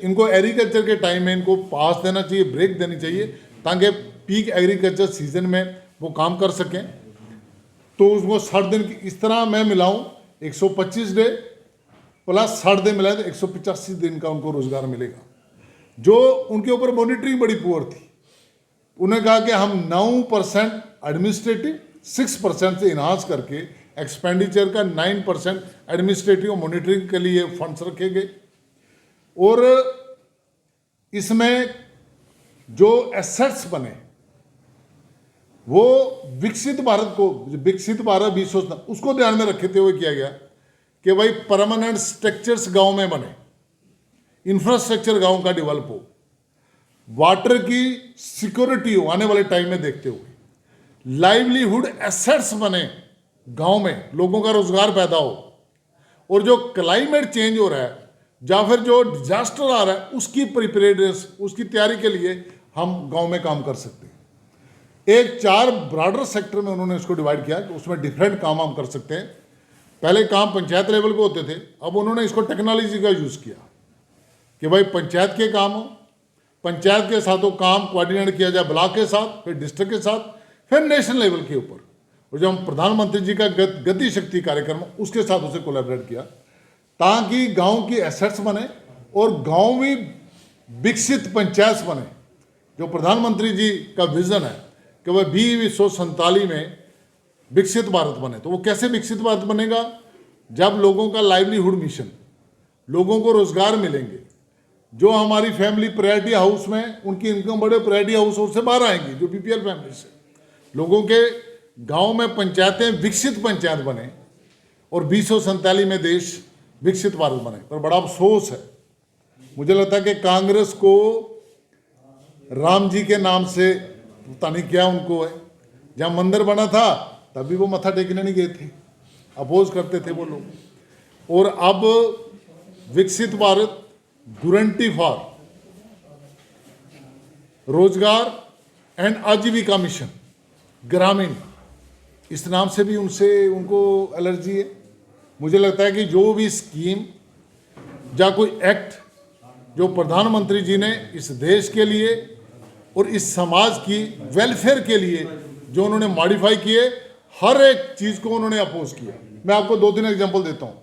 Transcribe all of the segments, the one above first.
इनको एग्रीकल्चर के टाइम में इनको पास देना चाहिए, ब्रेक देनी चाहिए, ताकि पीक एग्रीकल्चर सीजन में वो काम कर सकें। तो उसको 60 दिन की इस तरह मैं मिलाऊं, 125 डे प्लस 60 दिन मिलाए तो 185 दिन का उनको रोजगार मिलेगा। जो उनके ऊपर मॉनिटरिंग बड़ी पुअर थी, उन्हें कहा कि हम 9% एडमिनिस्ट्रेटिव, 6% से इन्हांस करके एक्सपेंडिचर का 9% एडमिनिस्ट्रेटिव मॉनिटरिंग के लिए फंड्स रखे गए। और इसमें जो एसेट्स बने वो विकसित भारत 2030 उसको ध्यान में रखते हुए किया गया कि भाई परमानेंट स्ट्रक्चर्स गांव में बने, इंफ्रास्ट्रक्चर गांव का डेवलप हो, वाटर की सिक्योरिटी हो आने वाले टाइम में देखते हुए, लाइवलीहुड एसेट्स बने गांव में, लोगों का रोजगार पैदा हो, और जो क्लाइमेट चेंज हो रहा है या फिर जो डिजास्टर आ रहा है उसकी प्रिपेयर्डनेस, उसकी तैयारी के लिए हम गांव में काम कर सकते हैं। एक 4 ब्रॉडर सेक्टर में उन्होंने इसको डिवाइड किया कि उसमें डिफरेंट काम हम कर सकते हैं। पहले काम पंचायत लेवल पे होते थे, अब उन्होंने इसको टेक्नोलॉजी का यूज़ किया कि भाई पंचायत के काम हो, पंचायत के साथ वो काम कोऑर्डिनेट किया जाए ब्लॉक के साथ, फिर डिस्ट्रिक्ट के साथ, फिर नेशनल लेवल के ऊपर। और जब हम प्रधानमंत्री जी का गति शक्ति कार्यक्रम उसके साथ उसे कोलैबोरेट किया ताकि गांव की एसेट्स बने और गांव में विकसित पंचायत बने। जो प्रधानमंत्री जी का विजन है कि वह 2047 में विकसित भारत बने, तो वो कैसे विकसित भारत बनेगा? जब लोगों का लाइवलीहुड मिशन, लोगों को रोजगार मिलेंगे, जो हमारी फैमिली प्रायोरिटी हाउस में उनकी इनकम बड़े प्रायोरिटी हाउस से बाहर आएंगी, जो बीपीएल फैमिली से, लोगों के गांव में पंचायतें विकसित पंचायत बने और 2047 में देश विकसित भारत बने। पर बड़ा अफसोस है, मुझे लगता है कि कांग्रेस को राम जी के नाम से पता नहीं क्या उनको है, जहाँ मंदिर बना था तभी वो मत्था टेकने नहीं गए थे, अपोज करते थे वो लोग। और अब विकसित भारत गारंटी फॉर रोजगार एंड आजीविका मिशन ग्रामीण, इस नाम से भी उनको एलर्जी है। मुझे लगता है कि जो भी स्कीम या कोई एक्ट जो प्रधानमंत्री जी ने इस देश के लिए और इस समाज की वेलफेयर के लिए जो उन्होंने मॉडिफाई किए, हर एक चीज को उन्होंने अपोज किया। मैं आपको 2-3 एग्जांपल देता हूं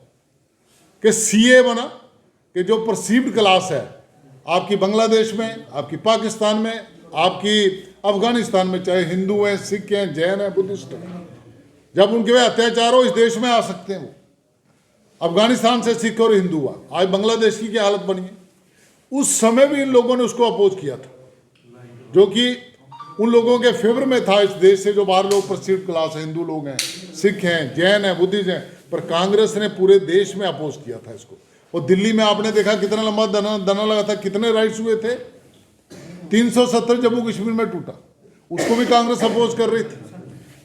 कि सीए बना कि जो परसीव्ड क्लास है आपकी बांग्लादेश में, आपकी पाकिस्तान में, आपकी अफगानिस्तान में, चाहे हिंदू हैं, सिख हैं, जैन हैं, बुद्धिस्ट हैं, जब उनके वे अत्याचार हो इस देश में आ सकते हैं। वो अफगानिस्तान से सिख और हिंदू हुआ, आज बांग्लादेश की क्या हालत बनी है। उस समय भी इन लोगों ने उसको अपोज किया था, जो कि उन लोगों के फेवर में था इस देश से, जो बाहर लोग परसीव्ड क्लास है, हिंदू लोग हैं, सिख हैं, जैन हैं, बुद्धिस्ट हैं। पर कांग्रेस ने पूरे देश में अपोज किया था इसको। और दिल्ली में आपने देखा कितना लंबा धरना लगा था, कितने राइट्स हुए थे, 370 जम्मू कश्मीर में टूटा, उसको भी कांग्रेस अपोज कर रही थी।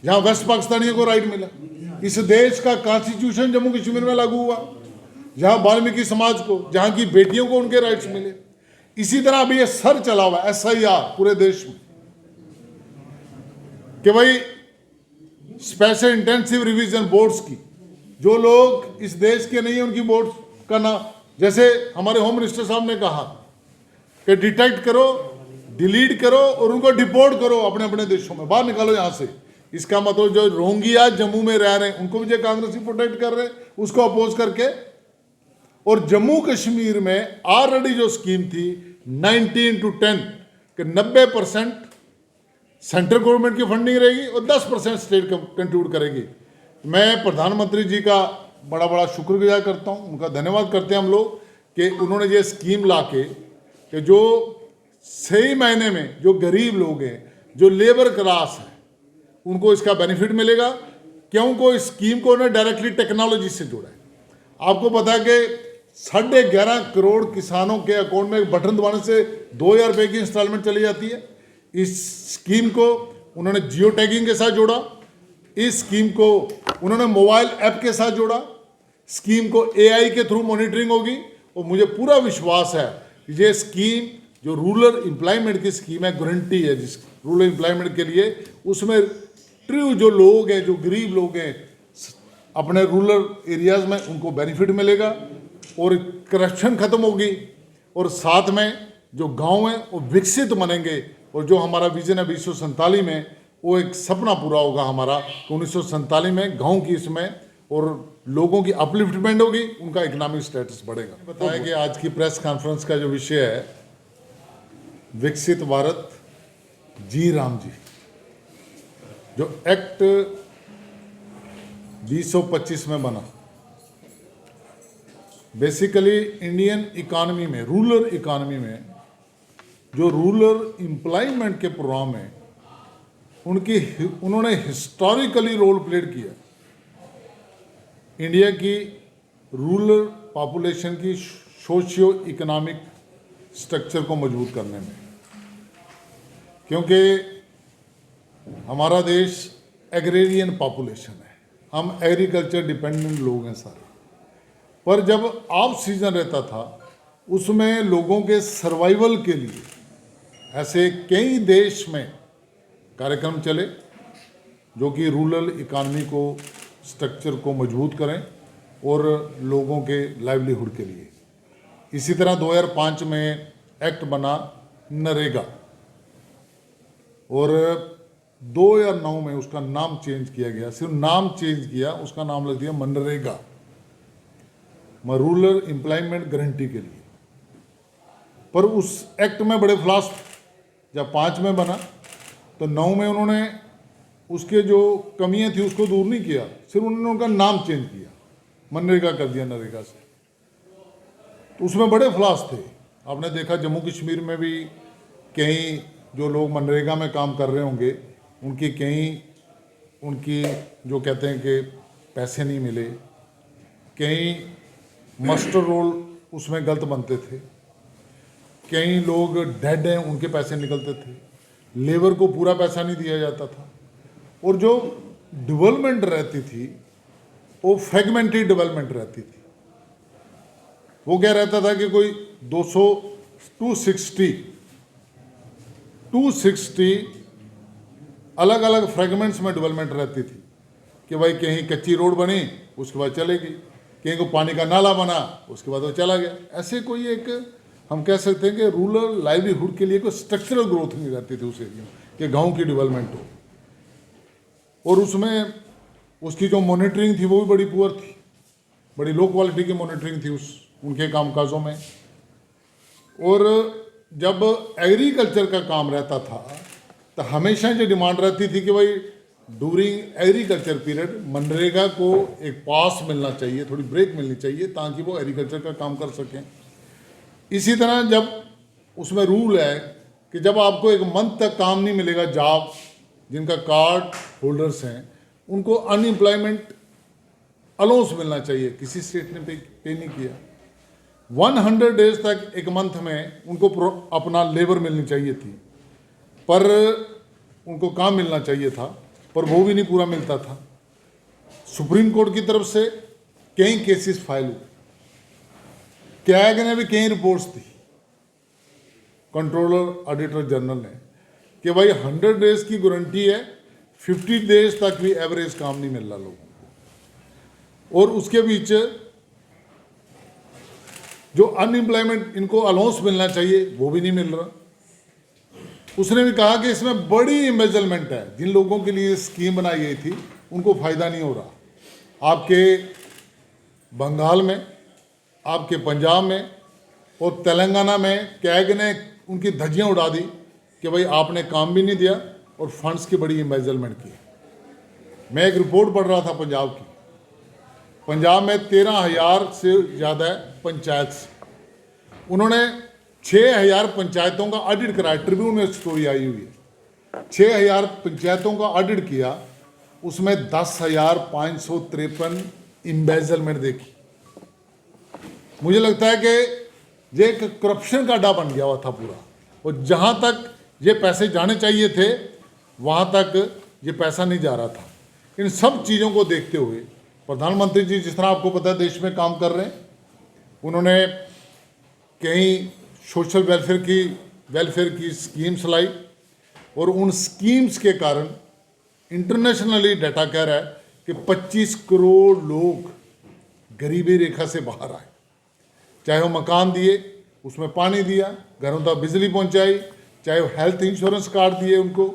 जहां वेस्ट पाकिस्तानियों को राइट मिला, इस देश का कॉन्स्टिट्यूशन जम्मू कश्मीर में लागू हुआ, जहां वाल्मीकि समाज को, जहां की बेटियों को उनके राइट्स मिले। इसी तरह अभी ये सर चला हुआ SIR पूरे देश में कि भाई स्पेशल इंटेंसिव रिवीजन बोर्ड्स की, जो लोग इस देश के नहीं है उनकी बोर्ड का नाम, जैसे हमारे होम मिनिस्टर साहब ने कहा कि डिटेक्ट करो, डिलीट करो और उनको डिपोर्ट करो, अपने अपने देशों में बाहर निकालो यहां से। इसका मतलब जो रोहिंग्या जम्मू में रह रहे हैं उनको भी जो कांग्रेस ही प्रोटेक्ट कर रहे हैं, उसको अपोज करके। और जम्मू कश्मीर में ऑलरेडी जो स्कीम थी 19-10 कि 90% सेंट्रल गवर्नमेंट की फंडिंग रहेगी और 10% स्टेट कंट्रीब्यूट करेगी। मैं प्रधानमंत्री जी का बड़ा बड़ा शुक्रगुजार करता हूं, उनका धन्यवाद करते हैं हम लोग कि उन्होंने ये स्कीम ला के कि जो सही मायने में जो गरीब लोग हैं, जो लेबर क्लास है, उनको इसका बेनिफिट मिलेगा। क्योंकि इस स्कीम को उन्होंने डायरेक्टली टेक्नोलॉजी से जोड़ा है। आपको पता है कि 11.5 करोड़ किसानों के अकाउंट में बटन दबाने से 2,000 रुपये की इंस्टॉलमेंट चली जाती है। इस स्कीम को उन्होंने जियो टैगिंग के साथ जोड़ा, इस स्कीम को उन्होंने मोबाइल ऐप के साथ जोड़ा, स्कीम को AI के थ्रू मॉनिटरिंग होगी। और मुझे पूरा विश्वास है कि ये स्कीम जो रूरल एम्प्लॉयमेंट की स्कीम है, गारंटी है जिस रूरल एम्प्लॉयमेंट के लिए, उसमें ट्रू जो लोग हैं, जो गरीब लोग हैं अपने रूरल एरियाज में, उनको बेनिफिट मिलेगा और करप्शन खत्म होगी और साथ में जो गांव है वो विकसित बनेंगे, और जो हमारा विजन है 2047 में, वो एक सपना पूरा होगा हमारा कि 1947 में गांव की इसमें और लोगों की अपलिफ्टमेंट होगी, उनका इकोनॉमिक स्टेटस बढ़ेगा। बताया कि आज की प्रेस कॉन्फ्रेंस का जो विषय है विकसित भारत जी राम जी, जो एक्ट 2025 में बना, बेसिकली इंडियन इकोनॉमी में, रूरल इकोनॉमी में जो रूरल एम्प्लॉयमेंट के प्रोग्राम है उन्होंने हिस्टोरिकली रोल प्लेड किया इंडिया की रूरल पॉपुलेशन की सोशियो इकोनॉमिक स्ट्रक्चर को मजबूत करने में, क्योंकि हमारा देश एग्रेरियन पॉपुलेशन है, हम एग्रीकल्चर डिपेंडेंट लोग हैं सारे। पर जब ऑफ सीजन रहता था उसमें लोगों के सर्वाइवल के लिए ऐसे कई देश में कार्यक्रम चले जो कि रूरल इकॉनमी को, स्ट्रक्चर को मजबूत करें और लोगों के लाइवलीहुड के लिए। इसी तरह 2005 में एक्ट बना नरेगा, और 2009 में उसका नाम चेंज किया गया, सिर्फ नाम चेंज किया, उसका नाम लग दिया मनरेगा, रूरल एम्प्लॉयमेंट गारंटी के लिए। पर उस एक्ट में बड़े फ्लॉस, जब 5 में बना तो 9 में उन्होंने उसके जो कमियां थी उसको दूर नहीं किया, सिर्फ उन्होंने उनका नाम चेंज किया, मनरेगा कर दिया नरेगा से। तो उसमें बड़े फ्लॉस थे। आपने देखा जम्मू कश्मीर में भी कई जो लोग मनरेगा में काम कर रहे होंगे उनकी जो कहते हैं कि पैसे नहीं मिले, कई मास्टर रोल उसमें गलत बनते थे, कई लोग डेड हैं उनके पैसे निकलते थे, लेबर को पूरा पैसा नहीं दिया जाता था, और जो डेवलपमेंट रहती थी वो फ्रेगमेंटेड डेवलपमेंट रहती थी। वो क्या रहता था कि कोई 260 अलग अलग फ्रेगमेंट्स में डेवलपमेंट रहती थी कि भाई कहीं कच्ची रोड बनी उसके बाद चलेगी, कहीं को पानी का नाला बना उसके बाद वो चला गया। ऐसे कोई एक हम कह सकते हैं कि रूरल लाइवलीहुड के लिए कोई स्ट्रक्चरल ग्रोथ नहीं रहती थी उस एरिया में कि गांव की डेवलपमेंट हो, और उसमें उसकी जो मॉनिटरिंग थी वो भी बड़ी पुअर थी, बड़ी लो क्वालिटी की मॉनिटरिंग थी उनके कामकाजों में। और जब एग्रीकल्चर का काम रहता था तो हमेशा ये डिमांड रहती थी कि भाई ड्यूरिंग एग्रीकल्चर पीरियड मनरेगा को एक पास मिलना चाहिए, थोड़ी ब्रेक मिलनी चाहिए ताकि वो एग्रीकल्चर का काम कर सकें। इसी तरह जब उसमें रूल है कि जब आपको एक मंथ तक काम नहीं मिलेगा, जॉब जिनका कार्ड होल्डर्स हैं उनको अनएम्प्लॉयमेंट अलाउंस मिलना चाहिए, किसी स्टेट ने पे नहीं किया। 100 डेज तक एक मंथ में उनको अपना लेबर मिलनी चाहिए थी, पर उनको काम मिलना चाहिए था, पर वो भी नहीं पूरा मिलता था। सुप्रीम कोर्ट की तरफ से कई केसेस फाइल हुए, कैग ने भी कई रिपोर्ट्स दी, कंट्रोलर ऑडिटर जनरल ने, कि भाई 100 डेज की गारंटी है, 50 डेज तक भी एवरेज काम नहीं मिल रहा लोगों को, और उसके बीच जो अनएम्प्लॉयमेंट इनको अलाउंस मिलना चाहिए वो भी नहीं मिल रहा। उसने भी कहा कि इसमें बड़ी एम्बेजलमेंट है, जिन लोगों के लिए स्कीम बनाई गई थी उनको फ़ायदा नहीं हो रहा। आपके बंगाल में, आपके पंजाब में और तेलंगाना में कैग ने उनकी धज्जियां उड़ा दी कि भाई आपने काम भी नहीं दिया और फंड्स की बड़ी एम्बेजलमेंट की। मैं एक रिपोर्ट पढ़ रहा था पंजाब की, पंजाब में 13,000 से ज़्यादा पंचायत, उन्होंने 6,000 पंचायतों का ऑडिट कराया, ट्रिब्यून में स्टोरी आई हुई है। 6,000 पंचायतों का ऑडिट किया, उसमें 10,553 एम्बेजलमेंट देखी। मुझे लगता है कि ये एक करप्शन का अड्डा बन गया हुआ था पूरा, और जहाँ तक ये पैसे जाने चाहिए थे वहाँ तक ये पैसा नहीं जा रहा था। इन सब चीज़ों को देखते हुए प्रधानमंत्री जी, जिस तरह आपको पता है देश में काम कर रहे हैं, उन्होंने कई सोशल वेलफेयर की स्कीम्स लाई, और उन स्कीम्स के कारण इंटरनेशनली डाटा कह रहा है कि 25 करोड़ लोग गरीबी रेखा से बाहर आए, चाहे वो मकान दिए, उसमें पानी दिया, घरों तक बिजली पहुंचाई, चाहे वो हेल्थ इंश्योरेंस कार्ड दिए उनको,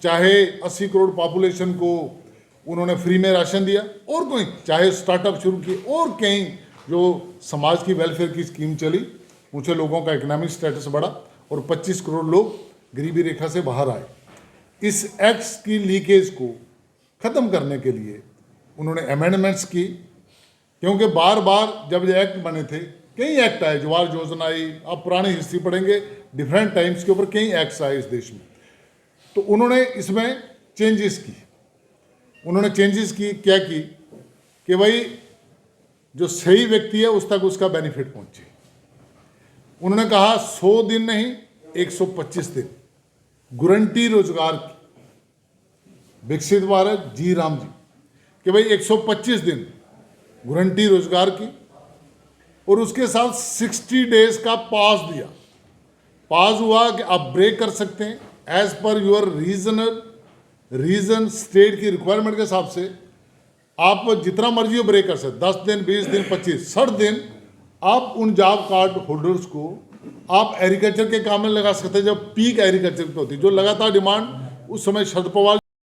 चाहे 80 करोड़ पॉपुलेशन को उन्होंने फ्री में राशन दिया, और कोई चाहे स्टार्टअप शुरू किए, और कहीं जो समाज की वेलफेयर की स्कीम चली, ऊँचे लोगों का इकोनॉमिक स्टेटस बढ़ा और 25 करोड़ लोग गरीबी रेखा से बाहर आए। इस एक्ट की लीकेज को ख़त्म करने के लिए उन्होंने अमेंडमेंट्स की, क्योंकि बार बार जब ये एक्ट बने थे, कई एक्ट आए, जवाहर योजना आई, आप पुरानी हिस्ट्री पढ़ेंगे, डिफरेंट टाइम्स के ऊपर कई एक्ट्स आए इस देश में, तो उन्होंने इसमें चेंजेस की। उन्होंने चेंजेस की, क्या की कि भाई जो सही व्यक्ति है उस तक उसका बेनिफिट पहुंचे। उन्होंने कहा 100 दिन नहीं, 125 दिन गारंटी रोजगार की, विकसित भारत जी राम जी, कि भाई 125 दिन गारंटी रोजगार की, और उसके साथ 60 डेज का पास दिया। पास हुआ कि आप ब्रेक कर सकते हैं as per your region state की रिक्वायरमेंट के हिसाब से, आप जितना मर्जी हो ब्रेक कर सकते, 10 दिन, 20 दिन, 25, 60 दिन आप उन जॉब कार्ड होल्डर्स को आप एग्रीकल्चर के काम में लगा सकते हैं, जब पीक एग्रीकल्चर पे होती, जो लगातार डिमांड उस समय शरद पवार